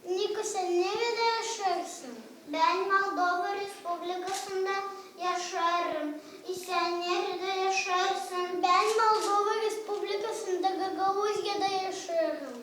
Niko, sen nerede yaşarsın? Ben Moldova Respublikası'nda yaşarım. Sen nerede yaşarsın? Ben Moldova Respublikası'nda Gagauziya'da yaşarım.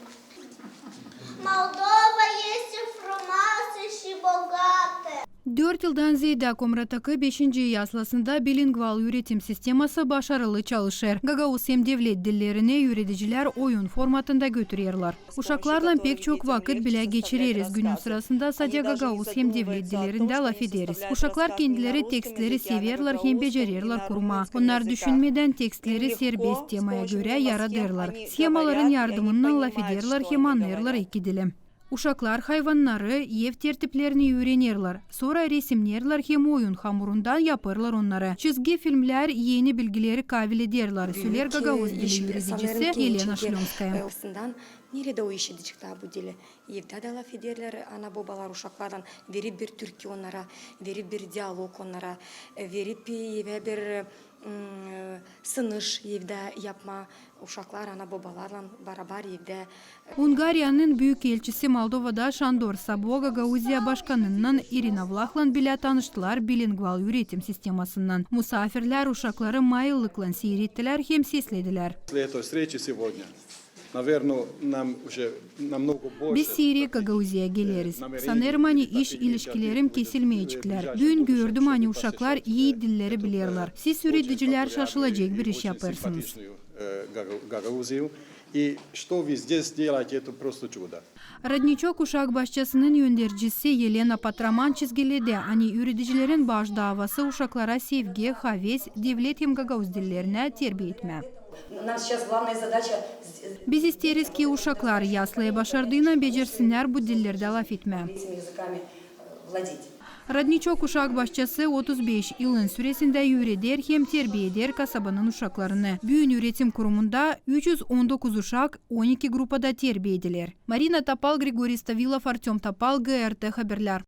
Moldova есть информация богатая. 4 yıldan ziyade Komratakı 5. yaslasında bilingual üretim sisteması başarılı çalışır. Gagauz hem devlet dillerini öğreticiler oyun formatında götürüyorlar. Uşaklarla pek çok vakit bile geçiririz. Günün sırasında sadece Gagauz hem devlet dillerinde laf ederiz. Uşaklar kendileri tekstleri severler hem becerirler kurma. Onlar düşünmeden tekstleri serbest temaya göre yaradırlar. Schemaların yardımıyla laf ederler hem anlarlar iki dilim. Uşaklar hayvanları, ev tertiplerini öğrenirler. Sonra resimlerler hem oyun hamurundan yaparlar onları. Çizgi filmler yeni bilgileri kabil ederler. Söyler Gagauz dili öğreticisi Elena Şlomskaya. Nerede o işi çıktı bu dili? Evde de laf ederler, ana babalar uşaklardan verip bir türkü onlara, verip bir diyalog onlara, verip bir sınış evde yapma. Uşaklar ana babalarla beraber evde. Hungarya'nın büyük elçisi Moldova'da Şandor Sabo Gagauzya Başkanı'nın Irina Vlach'la bile tanıştılar bilingual üretim sistemasından. Musafirler uşakları mayıllıkla seyrettiler hem seslediler. Biz Suriye Gagauzya geliriz. Sanırım hani iş ilişkilerim kesilmeyecekler. Dün gördüm hani uşaklar iyi dilleri bilirler. Siz üreticiler şaşılacak bir iş yaparsınız. Radniçok uşak başçasının yöndericisi Yelena Patraman çizgiledi. Hani üreticilerin baş davası uşaklara sevgi, haves, devlet hem Gagauz dillerine terbiye etme. Biz isteriz ki uşaklar yaslaya başardığına becersinler bu dillerde laf etme. Radniçok uşak başçası 35 yılın süresinde öğretir hem terbiye eder kasabanın uşaklarını. Büyün üretim kurumunda 319 uşak 12 grupada terbiye edilir. Marina Tapal, Grigori Stavilov, Artyom Tapal, GRT Haberler.